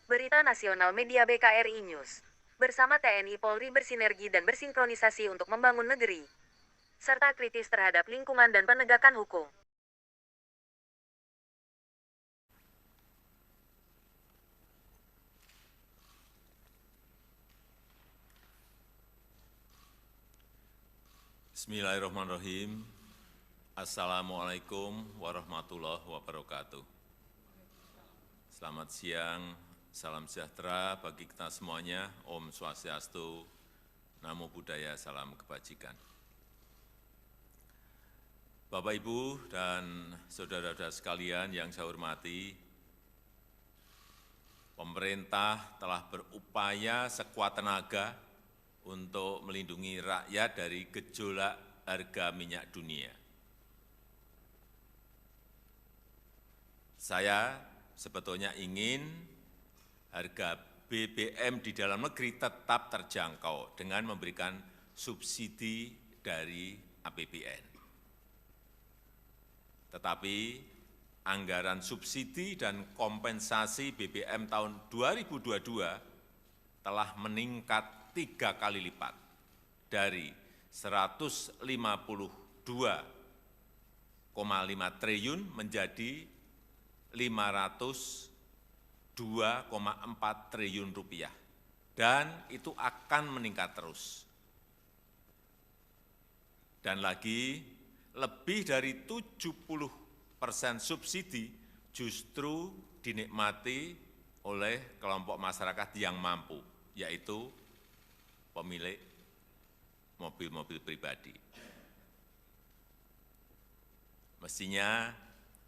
Berita Nasional Media BKRI News. Bersama TNI Polri bersinergi dan bersinkronisasi untuk membangun negeri, serta kritis terhadap lingkungan dan penegakan hukum. Bismillahirrahmanirrahim. Assalamualaikum warahmatullahi wabarakatuh. Selamat siang, salam sejahtera bagi kita semuanya. Om Swastiastu, Namo Buddhaya, salam kebajikan. Bapak, Ibu, dan saudara-saudara sekalian yang saya hormati, pemerintah telah berupaya sekuat tenaga untuk melindungi rakyat dari gejolak harga minyak dunia. Saya sebetulnya ingin harga BBM di dalam negeri tetap terjangkau dengan memberikan subsidi dari APBN. Tetapi anggaran subsidi dan kompensasi BBM tahun 2022 telah meningkat 3 kali lipat dari 152,5 triliun menjadi 502,4 triliun rupiah, dan itu akan meningkat terus. Dan lagi, lebih dari 70% subsidi justru dinikmati oleh kelompok masyarakat yang mampu, yaitu pemilik mobil-mobil pribadi. Mestinya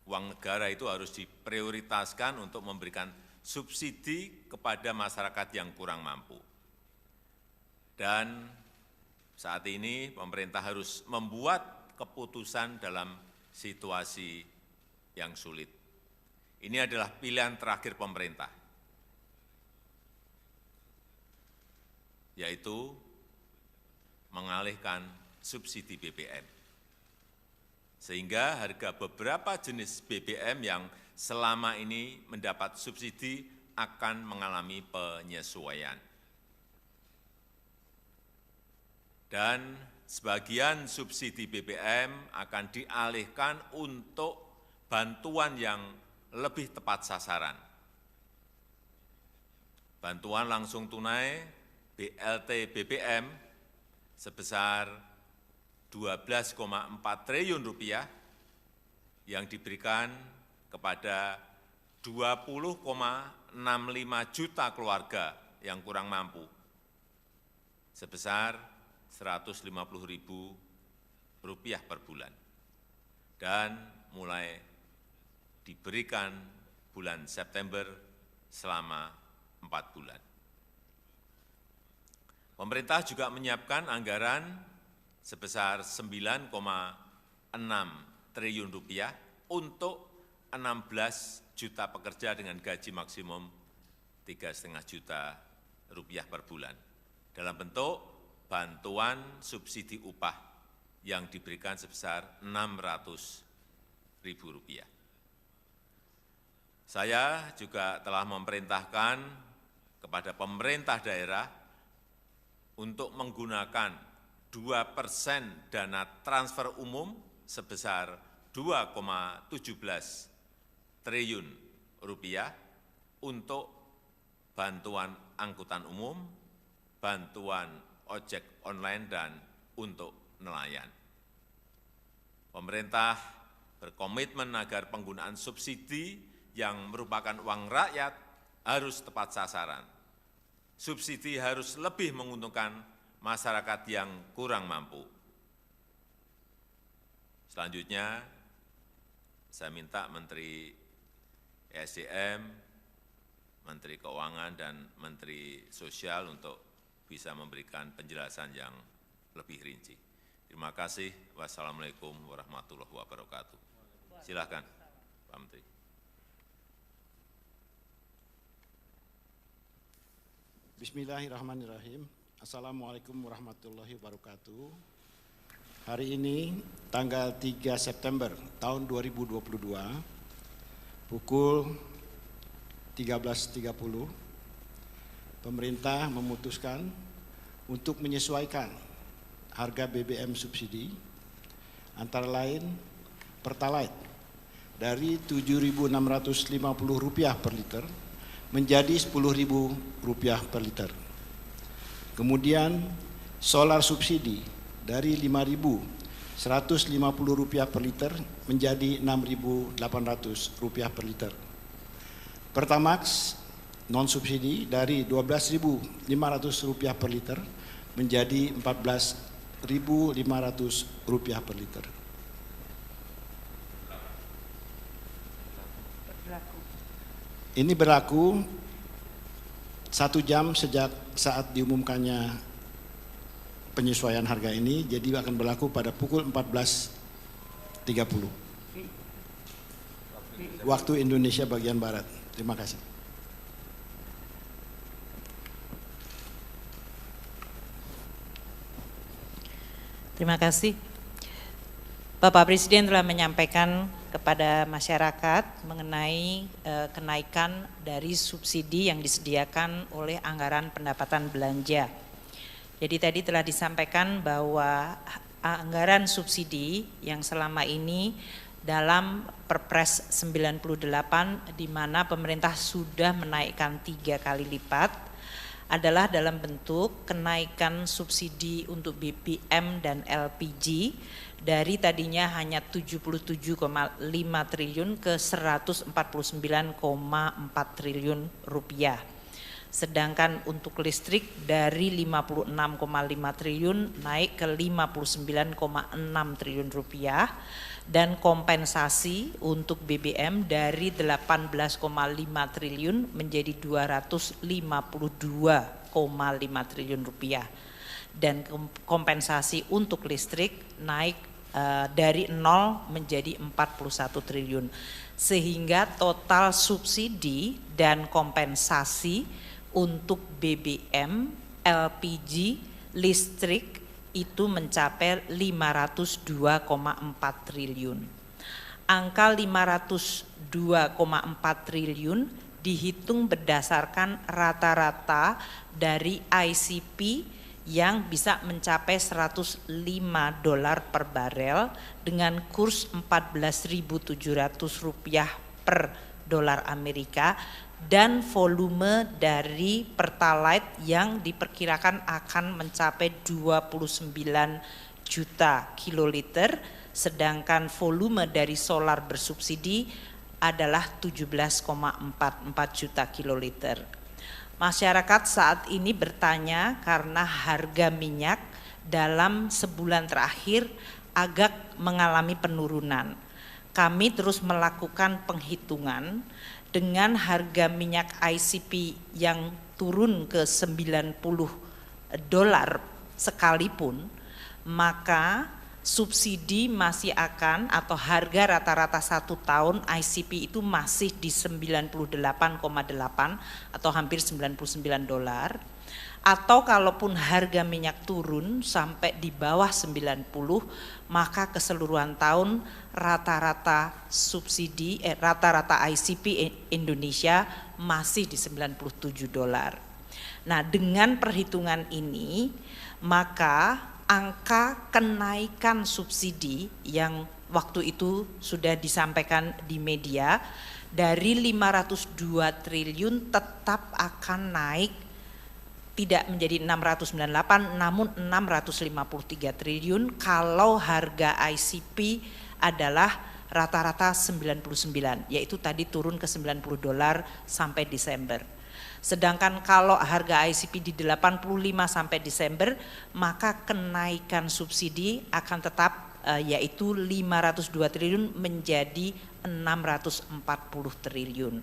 uang negara itu harus diprioritaskan untuk memberikan subsidi kepada masyarakat yang kurang mampu. Dan saat ini pemerintah harus membuat keputusan dalam situasi yang sulit. Ini adalah pilihan terakhir pemerintah, yaitu mengalihkan subsidi BBM. Sehingga harga beberapa jenis BBM yang selama ini mendapat subsidi akan mengalami penyesuaian. Dan sebagian subsidi BBM akan dialihkan untuk bantuan yang lebih tepat sasaran. Bantuan langsung tunai BLT BBM sebesar 12,4 triliun rupiah yang diberikan kepada 20,65 juta keluarga yang kurang mampu sebesar Rp150.000 per bulan, dan mulai diberikan bulan September selama 4 bulan. Pemerintah juga menyiapkan anggaran sebesar Rp9,6 triliun untuk 16 juta pekerja dengan gaji maksimum Rp3,5 juta per bulan, dalam bentuk bantuan subsidi upah yang diberikan sebesar Rp600.000. Saya juga telah memerintahkan kepada pemerintah daerah untuk menggunakan 2% dana transfer umum sebesar Rp2,17 triliun untuk bantuan angkutan umum, bantuan ojek online, dan untuk nelayan. Pemerintah berkomitmen agar penggunaan subsidi yang merupakan uang rakyat harus tepat sasaran. Subsidi harus lebih menguntungkan masyarakat yang kurang mampu. Selanjutnya, saya minta Menteri ESDM, Menteri Keuangan, dan Menteri Sosial untuk bisa memberikan penjelasan yang lebih rinci. Terima kasih. Wassalamualaikum warahmatullahi wabarakatuh. Silakan, Pak Menteri. Bismillahirrahmanirrahim. Assalamualaikum warahmatullahi wabarakatuh. Hari ini tanggal 3 September tahun 2022 pukul 13.30 pemerintah memutuskan untuk menyesuaikan harga BBM subsidi, antara lain Pertalite dari Rp7.650 per liter menjadi Rp10.000 per liter. Kemudian solar subsidi dari Rp5.150 per liter menjadi Rp6.800 per liter. Pertamax non subsidi dari Rp12.500 per liter menjadi Rp14.500 per liter. Ini berlaku 1 jam sejak saat diumumkannya penyesuaian harga ini, jadi akan berlaku pada pukul 14.30 waktu Indonesia bagian Barat. Terima kasih. Terima kasih. Bapak Presiden telah menyampaikan kepada masyarakat mengenai kenaikan dari subsidi yang disediakan oleh anggaran pendapatan belanja. Jadi tadi telah disampaikan bahwa anggaran subsidi yang selama ini dalam Perpres 98 di mana pemerintah sudah menaikkan 3 kali lipat adalah dalam bentuk kenaikan subsidi untuk BBM dan LPG dari tadinya hanya 77,5 triliun ke 149,4 triliun rupiah. Sedangkan untuk listrik dari 56,5 triliun naik ke 59,6 triliun rupiah dan kompensasi untuk BBM dari 18,5 triliun menjadi 252,5 triliun rupiah dan kompensasi untuk listrik naik dari 0 menjadi 41 triliun sehingga total subsidi dan kompensasi untuk BBM, LPG, listrik itu mencapai 502,4 triliun. Angka 502,4 triliun dihitung berdasarkan rata-rata dari ICP yang bisa mencapai $105 per barel dengan kurs Rp14.700 per dolar Amerika dan volume dari Pertalite yang diperkirakan akan mencapai 29 juta kiloliter, sedangkan volume dari solar bersubsidi adalah 17,44 juta kiloliter. Masyarakat saat ini bertanya karena harga minyak dalam sebulan terakhir agak mengalami penurunan. Kami terus melakukan penghitungan dengan harga minyak ICP yang turun ke $90 sekalipun, maka subsidi masih akan atau harga rata-rata 1 tahun ICP itu masih di 98,8 atau hampir $99. Atau kalaupun harga minyak turun sampai di bawah 90, maka keseluruhan tahun rata-rata subsidi rata-rata ICP Indonesia masih di $97. Nah, dengan perhitungan ini maka angka kenaikan subsidi yang waktu itu sudah disampaikan di media dari 502 triliun tetap akan naik tidak menjadi 698 namun 653 triliun kalau harga ICP adalah rata-rata 99, yaitu tadi turun ke $90 sampai Desember. Sedangkan kalau harga ICP di 85 sampai Desember, maka kenaikan subsidi akan tetap yaitu 502 triliun menjadi 640 triliun.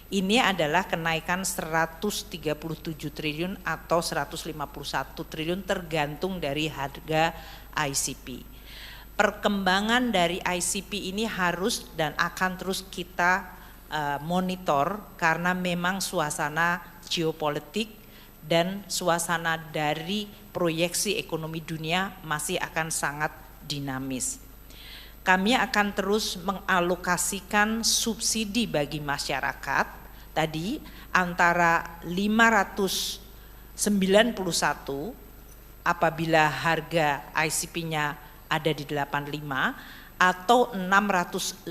Ini adalah kenaikan 137 triliun atau 151 triliun tergantung dari harga ICP. Perkembangan dari ICP ini harus dan akan terus kita monitor karena memang suasana geopolitik dan suasana dari proyeksi ekonomi dunia masih akan sangat dinamis. Kami akan terus mengalokasikan subsidi bagi masyarakat. tadi antara 591 apabila harga ICP-nya ada di 85 atau 605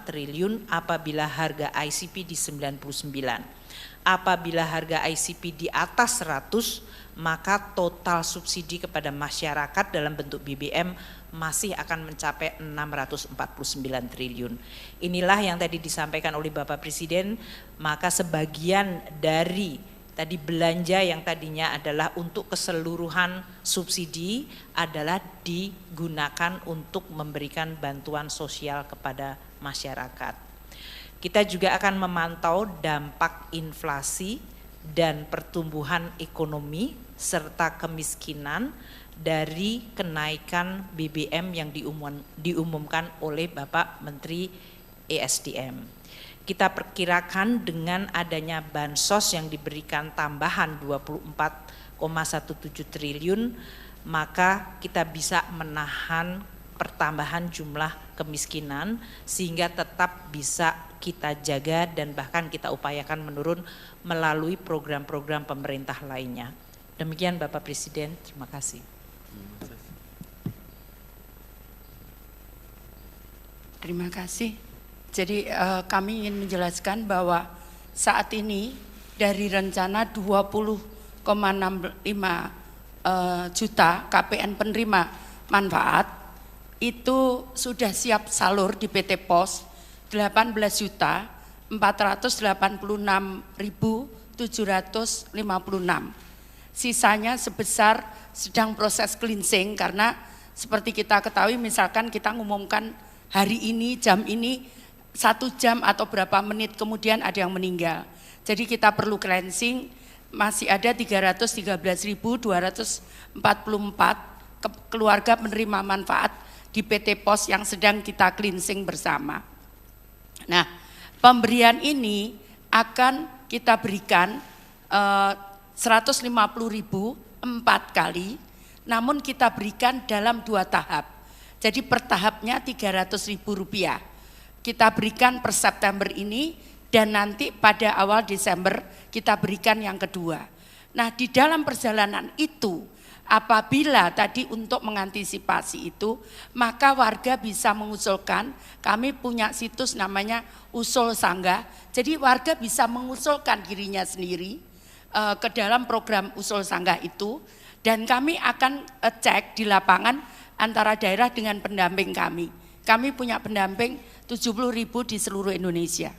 triliun apabila harga ICP di 99. Apabila harga ICP di atas 100 maka total subsidi kepada masyarakat dalam bentuk BBM masih akan mencapai 649 triliun. Inilah yang tadi disampaikan oleh Bapak Presiden, maka sebagian dari tadi belanja yang tadinya adalah untuk keseluruhan subsidi adalah digunakan untuk memberikan bantuan sosial kepada masyarakat. Kita juga akan memantau dampak inflasi dan pertumbuhan ekonomi serta kemiskinan dari kenaikan BBM yang diumumkan oleh Bapak Menteri ESDM. Kita perkirakan dengan adanya bansos yang diberikan tambahan 24,17 triliun, maka kita bisa menahan pertambahan jumlah kemiskinan sehingga tetap bisa kita jaga dan bahkan kita upayakan menurun melalui program-program pemerintah lainnya. Demikian Bapak Presiden, terima kasih. Terima kasih. Jadi kami ingin menjelaskan bahwa saat ini dari rencana 20,65 juta KPN penerima manfaat itu sudah siap salur di PT POS 18.486.756. Sisanya sebesar sedang proses cleansing karena seperti kita ketahui misalkan kita ngumumkan hari ini jam ini 1 jam atau berapa menit kemudian ada yang meninggal. Jadi kita perlu cleansing, masih ada 313.244 keluarga penerima manfaat di PT POS yang sedang kita cleansing bersama. Nah, pemberian ini akan kita berikan 150.000 4 kali, namun kita berikan dalam 2 tahap. Jadi per tahapnya Rp300.000. Kita berikan per September ini dan nanti pada awal Desember kita berikan yang kedua. Nah, di dalam perjalanan itu apabila tadi untuk mengantisipasi itu, maka warga bisa mengusulkan, kami punya situs namanya Usul Sanggah, jadi warga bisa mengusulkan dirinya sendiri ke dalam program Usul Sanggah itu, dan kami akan cek di lapangan antara daerah dengan pendamping kami. Kami punya pendamping 70.000 di seluruh Indonesia.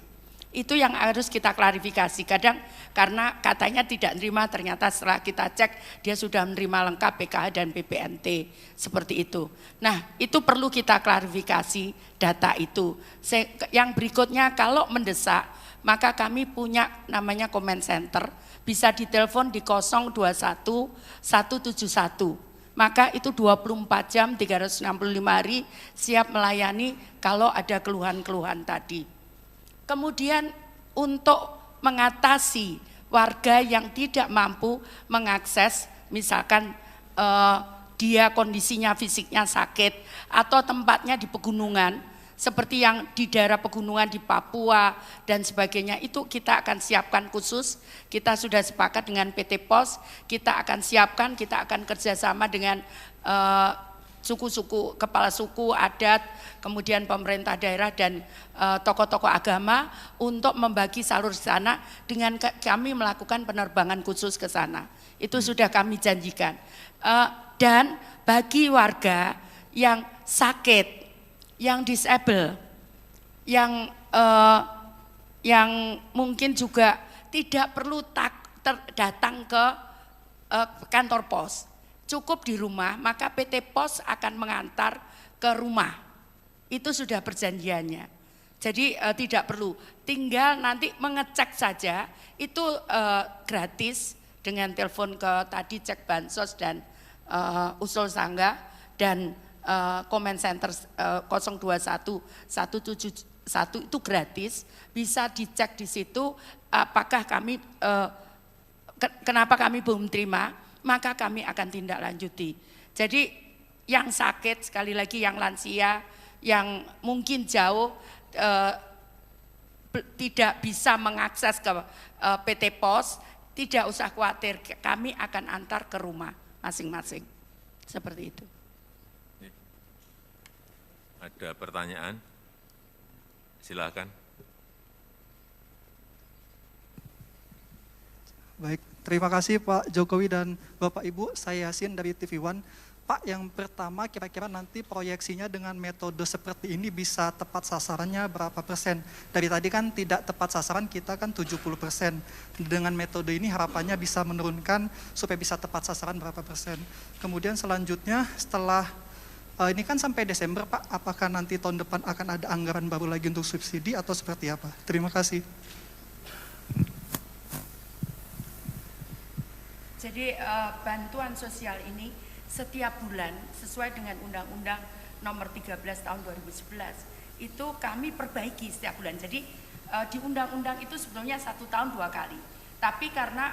Itu yang harus kita klarifikasi. Kadang karena katanya tidak menerima, ternyata setelah kita cek dia sudah menerima lengkap PKH dan PPNT seperti itu. Nah, itu perlu kita klarifikasi data itu. Yang berikutnya kalau mendesak, maka kami punya namanya comment center, bisa ditelepon di 021 171. Maka itu 24 jam 365 hari siap melayani kalau ada keluhan-keluhan tadi. Kemudian untuk mengatasi warga yang tidak mampu mengakses, misalkan dia kondisinya fisiknya sakit atau tempatnya di pegunungan, seperti yang di daerah pegunungan di Papua dan sebagainya, itu kita akan siapkan khusus. Kita sudah sepakat dengan PT POS, kita akan siapkan, kita akan kerjasama dengan suku-suku, kepala suku, adat, kemudian pemerintah daerah dan tokoh-tokoh agama untuk membagi salur di sana dengan kami melakukan penerbangan khusus ke sana. Itu sudah kami janjikan. Dan bagi warga yang sakit, yang disable, yang mungkin juga tidak perlu datang ke kantor pos, cukup di rumah, maka PT POS akan mengantar ke rumah. Itu sudah perjanjiannya. Jadi tidak perlu, tinggal nanti mengecek saja, itu gratis dengan telepon ke tadi cek bansos dan usul sanggah dan comment center 021 171 itu gratis, bisa dicek di situ apakah kami kenapa kami belum terima, maka kami akan tindak lanjuti. Jadi yang sakit, sekali lagi yang lansia, yang mungkin jauh tidak bisa mengakses ke PT Pos, tidak usah khawatir, kami akan antar ke rumah masing-masing. Seperti itu. Ada pertanyaan? Silakan. Baik, terima kasih Pak Jokowi dan Bapak Ibu. Saya Yasin dari TV One. Pak, yang pertama kira-kira nanti proyeksinya dengan metode seperti ini bisa tepat sasarannya berapa persen? Dari tadi kan tidak tepat sasaran, kita kan 70%. Dengan metode ini harapannya bisa menurunkan supaya bisa tepat sasaran berapa persen. Kemudian selanjutnya setelah ini kan sampai Desember Pak, apakah nanti tahun depan akan ada anggaran baru lagi untuk subsidi atau seperti apa? Terima kasih. Jadi bantuan sosial ini setiap bulan sesuai dengan Undang-Undang Nomor 13 Tahun 2011 itu kami perbaiki setiap bulan. Jadi di undang-undang itu sebetulnya 1 tahun 2 kali. Tapi karena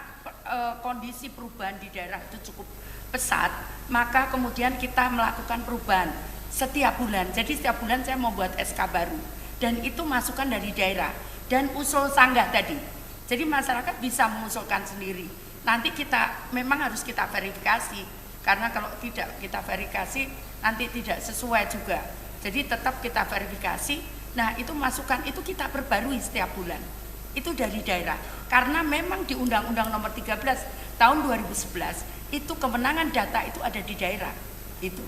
kondisi perubahan di daerah itu cukup pesat, maka kemudian kita melakukan perubahan setiap bulan. Jadi setiap bulan saya membuat SK baru dan itu masukan dari daerah dan usul sanggah tadi. Jadi masyarakat bisa mengusulkan sendiri. Nanti kita memang harus kita verifikasi. Karena kalau tidak kita verifikasi nanti tidak sesuai juga. Jadi tetap kita verifikasi. Nah itu masukan itu kita perbarui setiap bulan. Itu dari daerah. Karena memang di Undang-Undang Nomor 13 Tahun 2011 itu kewenangan data itu ada di daerah. Itu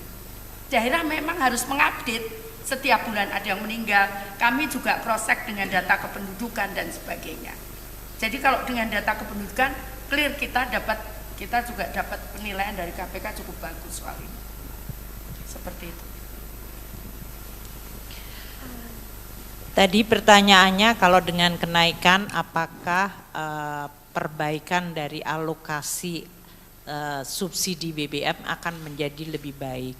daerah memang harus mengupdate setiap bulan ada yang meninggal. Kami juga cross-check dengan data kependudukan dan sebagainya. Jadi kalau dengan data kependudukan clear kita juga dapat penilaian dari KPK cukup bagus soal ini. Seperti itu. Tadi pertanyaannya kalau dengan kenaikan apakah perbaikan dari alokasi subsidi BBM akan menjadi lebih baik.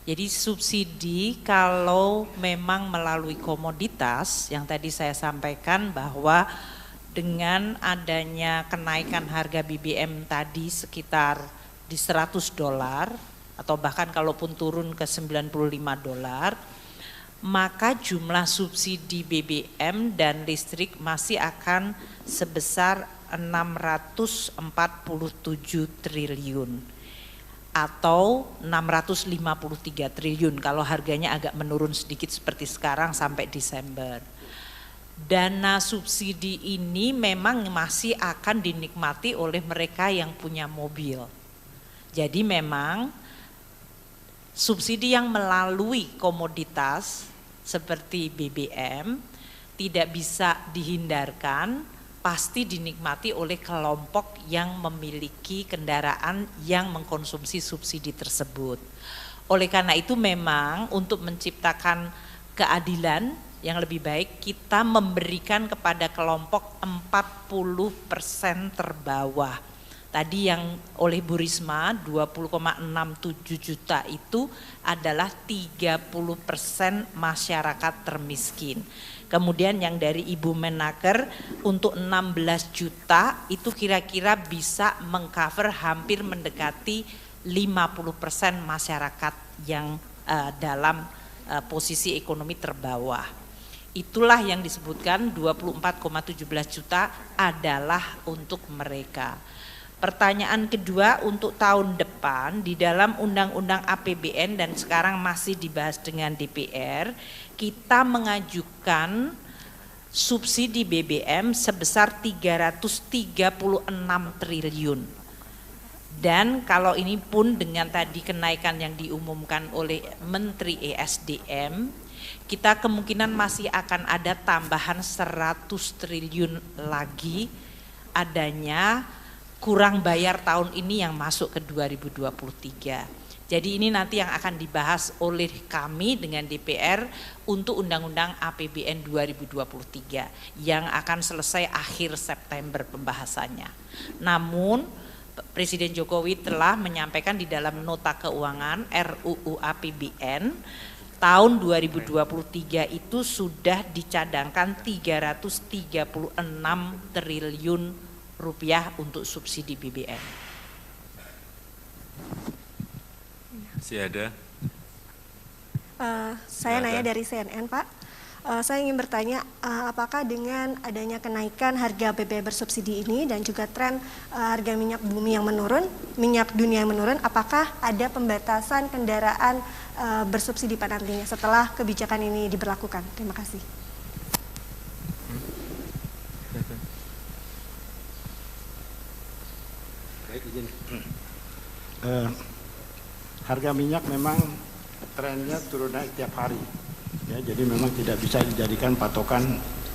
Jadi subsidi kalau memang melalui komoditas yang tadi saya sampaikan bahwa dengan adanya kenaikan harga BBM tadi sekitar di $100 atau bahkan kalaupun turun ke $95, maka jumlah subsidi BBM dan listrik masih akan sebesar 647 triliun atau 653 triliun kalau harganya agak menurun sedikit seperti sekarang sampai Desember. Dana subsidi ini memang masih akan dinikmati oleh mereka yang punya mobil. Jadi memang subsidi yang melalui komoditas seperti BBM tidak bisa dihindarkan, pasti dinikmati oleh kelompok yang memiliki kendaraan yang mengkonsumsi subsidi tersebut. Oleh karena itu memang untuk menciptakan keadilan yang lebih baik kita memberikan kepada kelompok 40% terbawah. Tadi yang oleh Bu Risma 20,67 juta itu adalah 30% masyarakat termiskin. Kemudian yang dari Ibu Menaker untuk 16 juta itu kira-kira bisa mengcover hampir mendekati 50% masyarakat yang dalam posisi ekonomi terbawah. Itulah yang disebutkan 24,17 juta adalah untuk mereka. Pertanyaan kedua untuk tahun depan di dalam Undang-Undang APBN dan sekarang masih dibahas dengan DPR, kita mengajukan subsidi BBM sebesar 336 triliun. Dan kalau ini pun dengan tadi kenaikan yang diumumkan oleh Menteri ESDM, kita kemungkinan masih akan ada tambahan 100 triliun lagi adanya kurang bayar tahun ini yang masuk ke 2023. Jadi ini nanti yang akan dibahas oleh kami dengan DPR untuk Undang-Undang APBN 2023 yang akan selesai akhir September pembahasannya. Namun Presiden Jokowi telah menyampaikan di dalam nota keuangan RUU APBN tahun 2023 itu sudah dicadangkan 336 triliun rupiah untuk subsidi BBM. Masih ada? Saya nanya dari CNN Pak. Saya ingin bertanya, apakah dengan adanya kenaikan harga BBM bersubsidi ini dan juga tren harga minyak bumi yang menurun, minyak dunia yang menurun, apakah ada pembatasan kendaraan bersubsidi Pak nantinya setelah kebijakan ini diberlakukan? Terima kasih. Baik, izin. Harga minyak memang trennya turun naik tiap hari. Ya, jadi memang tidak bisa dijadikan patokan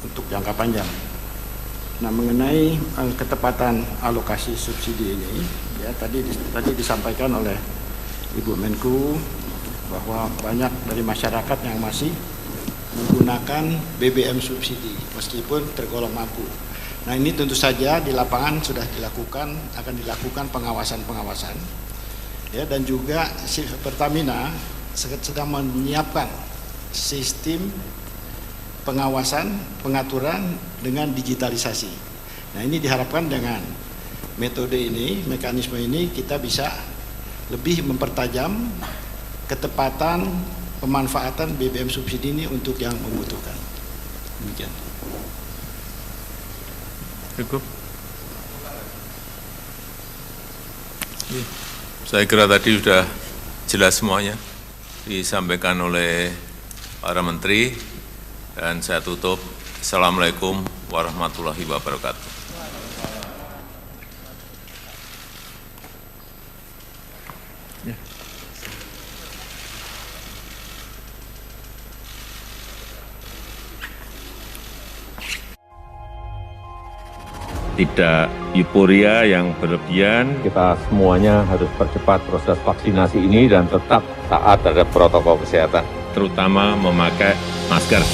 untuk jangka panjang. Nah, mengenai ketepatan alokasi subsidi ini, ya tadi disampaikan oleh Ibu Menku bahwa banyak dari masyarakat yang masih menggunakan BBM subsidi meskipun tergolong mampu. Nah, ini tentu saja di lapangan sudah dilakukan, akan dilakukan pengawasan-pengawasan. Ya, dan juga Pertamina sedang menyiapkan sistem pengawasan, pengaturan dengan digitalisasi. Nah, ini diharapkan dengan metode ini, mekanisme ini kita bisa lebih mempertajam ketepatan pemanfaatan BBM subsidi ini untuk yang membutuhkan. Demikian. Cukup. Saya kira tadi sudah jelas semuanya disampaikan oleh para menteri, dan saya tutup. Assalamualaikum warahmatullahi wabarakatuh. Tidak euforia yang berlebihan, kita semuanya harus percepat proses vaksinasi ini dan tetap taat terhadap protokol kesehatan, terutama memakai masker.